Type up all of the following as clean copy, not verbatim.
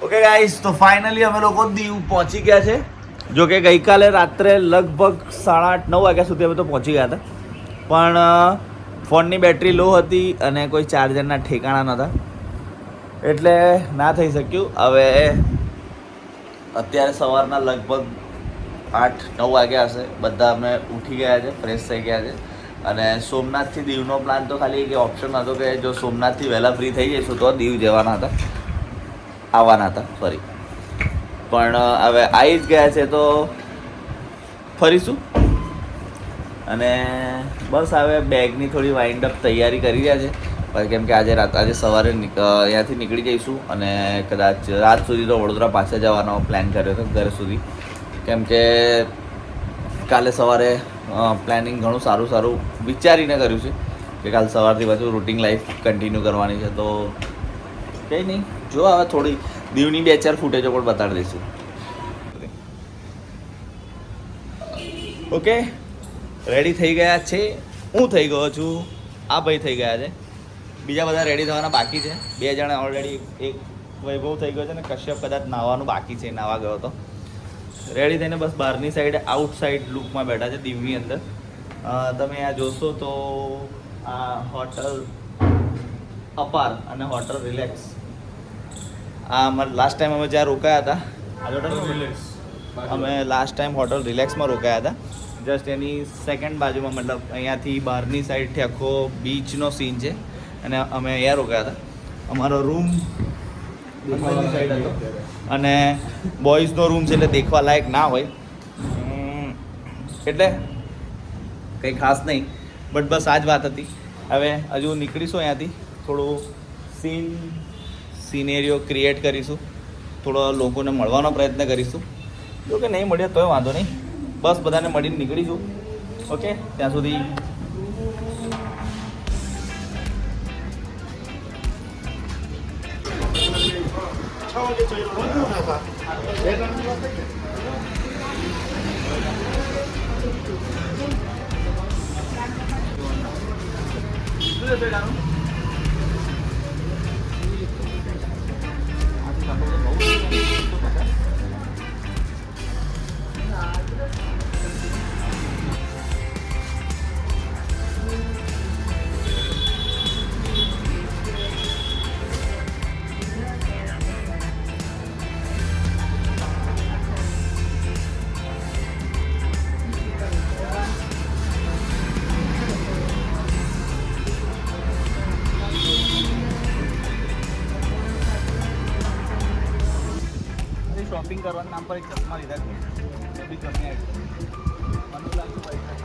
Okay guys, તો finally અમે લોકો દીવ પહોંચી ગયા છે. જો કે ગઈકાલે રાત્રે લગભગ 8:30-9 વાગ્યા સુધી અમે તો પહોંચી ગયા હતા, પણ ફોનની બેટરી લો હતી અને કોઈ ચાર્જરના ઠેકાણા નહોતા, એટલે ના થઈ શક્યું. હવે અત્યારે સવારના લગભગ 8-9 વાગ્યા હશે. બધા અમે ઉઠી ગયા છે, ફ્રેશ થઈ ગયા છે, અને સોમનાથથી દીવનો પ્લાન તો ખાલી એક ઓપ્શન હતો કે જો સોમનાથથી વહેલા ફ્રી થઈ જઈશું તો દીવ જવાના હતા, આવવાના હતા સોરી, પણ હવે આવી જ ગયા છે તો ફરીશું. અને બસ હવે બેગની થોડી વાઇન્ડ અપ તૈયારી કરી રહ્યા છે, કેમ કે આજે સવારે અહીંયાથી નીકળી જઈશું અને કદાચ રાત સુધી તો વડોદરા પાછા જવાનો પ્લાન કર્યો હતો ઘર સુધી, કેમ કે કાલે સવારે પ્લાનિંગ ઘણું સારું વિચારીને કર્યું છે કે કાલે સવારથી પાછું રૂટિન લાઈફ કન્ટિન્યુ કરવાની છે. તો કંઈ નહીં, જો હવે થોડી દીવની 2-4 ફૂટેજો પણ બતાડી દઈશું. ઓકે, રેડી થઈ ગયા છે. હું થઈ ગયો છું, આ ભાઈ થઈ ગયા છે, બીજા બધા રેડી થવાના બાકી છે. 2 જણા ઓલરેડી, એક વૈભવ થઈ ગયો છે ને કશ્યપ કદાચ નાહવાનું બાકી છે, નાહવા ગયો હતો. રેડી થઈને બસ બહારની સાઈડ આઉટસાઇડ લુકમાં બેઠા છે દીવની અંદર. તમે આ જોશો તો આ હોટલ અપાર અને હોટલ રિલેક્સ, આ અમારે લાસ્ટ ટાઈમ અમે જ્યાં રોકાયા હતા, અમે લાસ્ટ ટાઈમ હોટલ રિલેક્સમાં રોકાયા હતા. જસ્ટ એની સેકન્ડ બાજુમાં, મતલબ અહીંયાથી બહારની સાઈડથી આખો બીચનો સીન છે અને અમે અહીંયા રોકાયા હતા. અમારો રૂમ દેખાવાની સાઈડ હતો અને બોયઝનો રૂમ છે એટલે દેખવા લાયક ના હોય, એટલે કંઈ ખાસ નહીં, બટ બસ આ જ વાત હતી. હવે હજુ નીકળીશું અહીંયાથી, થોડું સિનેરિયો ક્રિએટ કરીશું, થોડો લોકોને મળવાનો પ્રયત્ન કરીશું. જો કે નહીં મળે તોય વાંધો નહીં, બસ બધાને મળીને નીકળીશું. ઓકે, ત્યાં સુધી શોપિંગ કરવાના નામ પર એક ચશ્મા લીધા છે, એ બી ગમે મને લાગતું પૈસા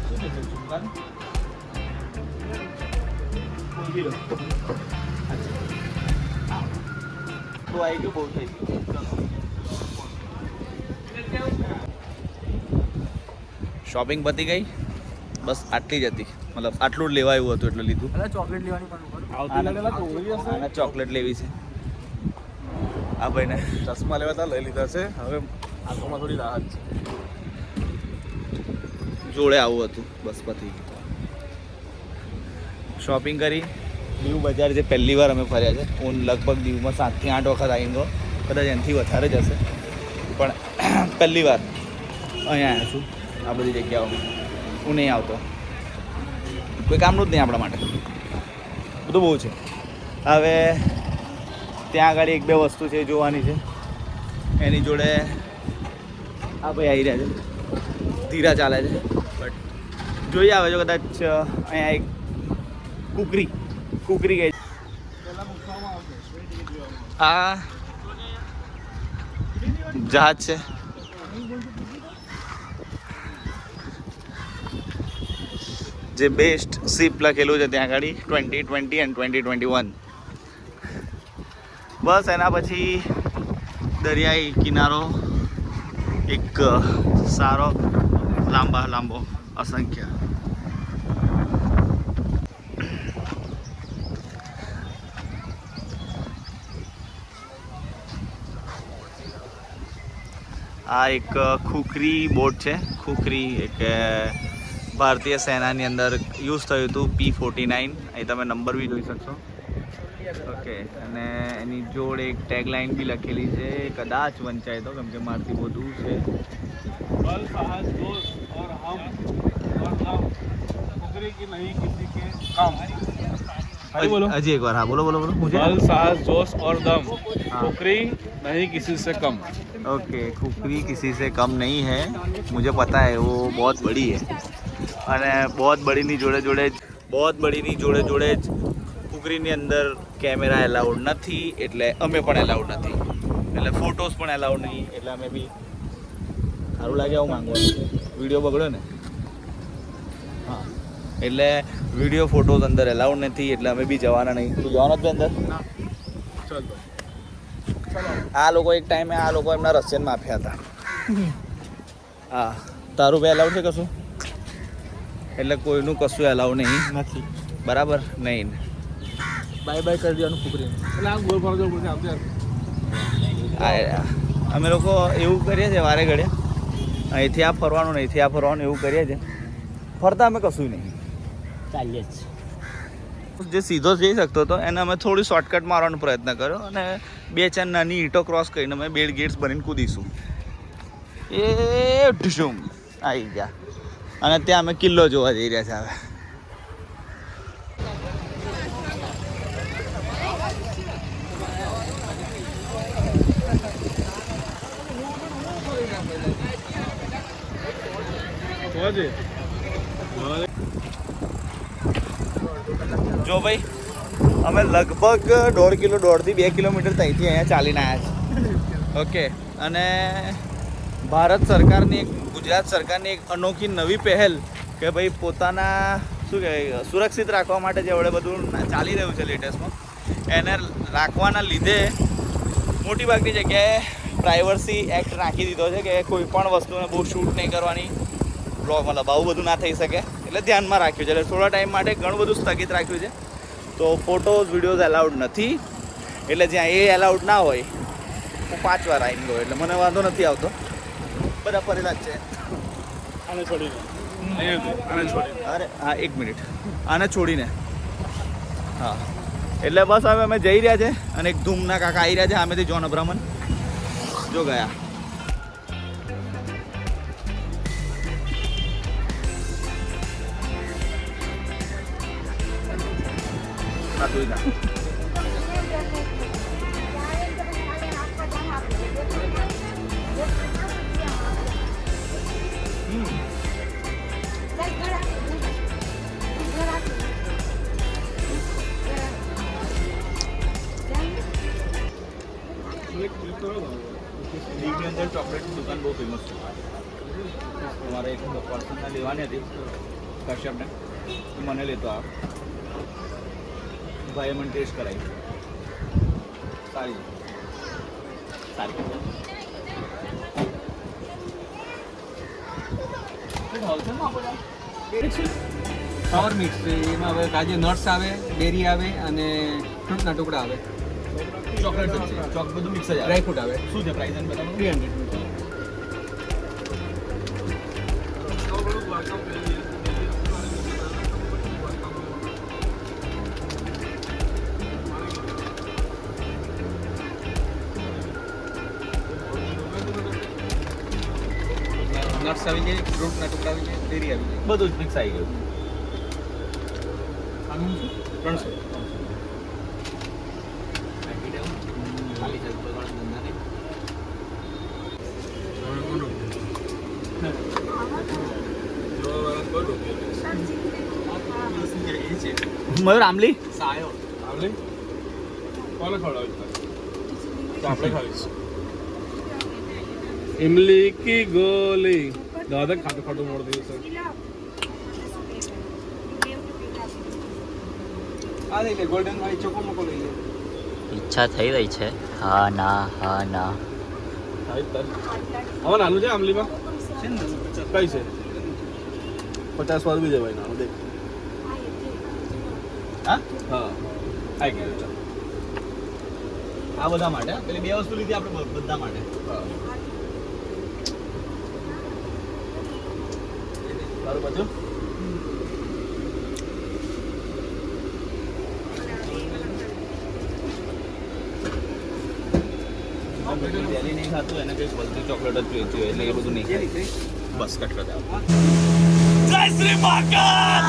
શું છે દુકાન તો આવી ગયું, બહુ થઈ ગયું. શોપિંગ પતી ગઈ, બસ આટલી જ હતી, મતલબ આટલું જ લેવા આવ્યું હતું એટલે લીધું. ચોકલેટ લેવાની પણ ચોકલેટ લેવી છે. આ ભાઈને ચશ્મા લેવા તા લઈ લીધા છે, હવે આંખોમાં થોડી રાહત છે. જોડે આવું હતું, બસ પતી શોપિંગ કરી. દીવ બજાર જે પહેલી વાર અમે ફર્યા છે, હું લગભગ દીવમાં 7 થી 8 વખત આવી ગયો, કદાચ એનાથી વધારે જ હશે, પણ પહેલી વાર અહીંયા આવ્યો છું. આ બધી જગ્યાઓ હું નહીં આવતો, કોઈ કામનું જ નહીં આપણા માટે, બધું બહુ છે. હવે ત્યાં આગળ 1-2 વસ્તુ છે જોવાની છે. એની જોડે આ ભાઈ આવી રહ્યા છે, ધીરા ચાલે છે, બટ જોઈ આવે જો કદાચ અહીંયા એક કુકરી ગઈ. આ જહાજ છે, જે બેસ્ટ શિપ લખેલું છે ત્યાં આગળ 2020 અને 2021. બસ એના પછી દરિયાઈ કિનારો એક સારો લાંબો અસંખ્ય. આ એક ખુખરી બોટ છે. ખુખરી એક ભારતીય સેનાની અંદર યુઝ થયું હતું P-49. અહીં તમે નંબર બી જોઈ શકશો. ઓકે, અને એની જોડે એક ટેગલાઇન બી લખેલી છે, કદાચ વંચાય તો, કેમ કે મારથી બહુ દૂર છે. હજી एक बार हाँ बोलो बोलो बोलो मुझे बल साहस जोश और दम खुखरी नहीं किसी से कम. ओके, खुखरी किसी से कम नहीं है, मुझे पता है वो बहुत बड़ी है. અને बहुत બડીની જોડે જોડે જ ખુખરીની અંદર કેમેરા એલાઉડ નથી, એટલે અમે પણ એલાઉડ નથી, એટલે ફોટોસ પણ એલાઉડ નહીં, એટલે અમે બી સારું લાગે આવું માંગવાનું, વિડીયો બગડ્યો ને. હા, એટલે વિડીયો ફોટોસ અંદર એલાઉડ નથી, એટલે અમે બી જવાના નહીં. તું જવાનો જ અંદર? આ લોકો એક ટાઈમે આ લોકો એમના રશિયન માફિયા હતા. હા, તારું બે એલાઉડ છે કશું? એટલે કોઈનું કશું એલાઉડ નહીં નથી, બરાબર નહીં. બાય બાય કરી દેવાનું ખુખરી. એટલે આ ગોળ ફરજો પડશે આપણે. અમે લોકો એવું કરીએ છીએ વારે ઘડે, અહીંથી આ ફરવાનું ને અહીંથી આ ફરવાનું એવું કરીએ છીએ. ફરતા અમે કશું નહીં, ચાલીએ જ. જે સીધો જઈ શકતો હતો એને અમે થોડી શોર્ટકટ મારવાનો પ્રયત્ન કર્યો, અને 2-4 નાની ઈંટો ક્રોસ કરીને અમે બેડ ગેટ્સ બનીને કૂદીશું. એ ઢુસુમ આવી ગયા, અને ત્યાં અમે કિલ્લો જોવા જઈ રહ્યા છે હવે. જો ભાઈ, અમે લગભગ 1.5 કિલોમીટર ત્યાંથી અહીંયા ચાલીને આવ્યા છે. ઓકે, અને ભારત સરકારની ગુજરાત સરકારની એક અનોખી નવી પહેલ કે ભાઈ પોતાના શું કહેવાય સુરક્ષિત રાખવા માટે જે હવે બધું ચાલી રહ્યું છે લેટેસ્ટમાં, એને રાખવાના લીધે મોટી ભાગની જગ્યાએ પ્રાઇવસી એક્ટ રાખી દીધો છે કે કોઈ પણ વસ્તુને બહુ શૂટ નહીં કરવાની, મતલબ આવું બધું ના થઈ શકે, એટલે ધ્યાનમાં રાખ્યું છે. એટલે થોડા ટાઈમ માટે ઘણું બધું સ્થગિત રાખ્યું છે. તો ફોટોઝ વિડીયોઝ એલાઉડ નથી, એટલે જ્યાં એ એલાઉડ ના હોય હું 5 વાર આવી ગયો, એટલે મને વાંધો નથી આવતો. બધા ફરેલા જ છે. આને છોડીને અરે હા, 1 મિનિટ, આને છોડીને. હા, એટલે બસ હવે અમે જઈ રહ્યા છે, અને એક ધૂમના કાકા આવી રહ્યા છે સામેથી, જોન અબ્રાહમન જો ગયા. દીવની અંદર ચોકલેટની દુકાન બહુ ફેમસ છે. તમારે એક પર્સનને લેવાની હતી કશ્યપને, મને લેતો આ ભાઈએ મને ટેસ્ટ કરાવી, સારી સારી. પાવર મિક્સ છે, એમાં હવે કાજુ નટ્સ આવે, બેરી આવે અને ફ્રૂટના ટુકડા આવે, ચોકલેટ જ છે, ચોક બધું મિક્સ જ આવે, ડ્રાય ફ્રૂટ આવે. શું છે પ્રાઇસ એમ બતાવો? 300. નટ્સ આવી જાય, ફ્રૂટના ટુકડા આવી જાય, બેરી આવી જાય, બધું જ મિક્સ આવી ગયું. આનું શું 300. મયુર આમલી સાયો આવલી કોને ખવડાવી? તો આપણે ખાવીશું. ઇમલી કી ગોલી દાદા ખાતું ખાતું મોડ દીધું સર. આ લઈ લે, ગોલ્ડન વાળી ચોકો મોકો લઈ લે. ઈચ્છા થઈ રહી છે. હા ના હા ના. હવે નાનું છે આમલીમાં છે ને કઈ છે 50 વાળું બી છે ભાઈ નાનું દેખ. હા હા આવી ગયું ચાલ. આ બધા માટે પેલી 2 વસ્તુ લીધી આપણે બધા માટે. હા તારું બધું જેલી નહીં ખાતું એને કંઈક વલતી ચોકલેટ જ જોઈતી હોય એટલે એ બધું નહીં ખાય બસ કટ કરી દે. જય શ્રી મહાકાલ.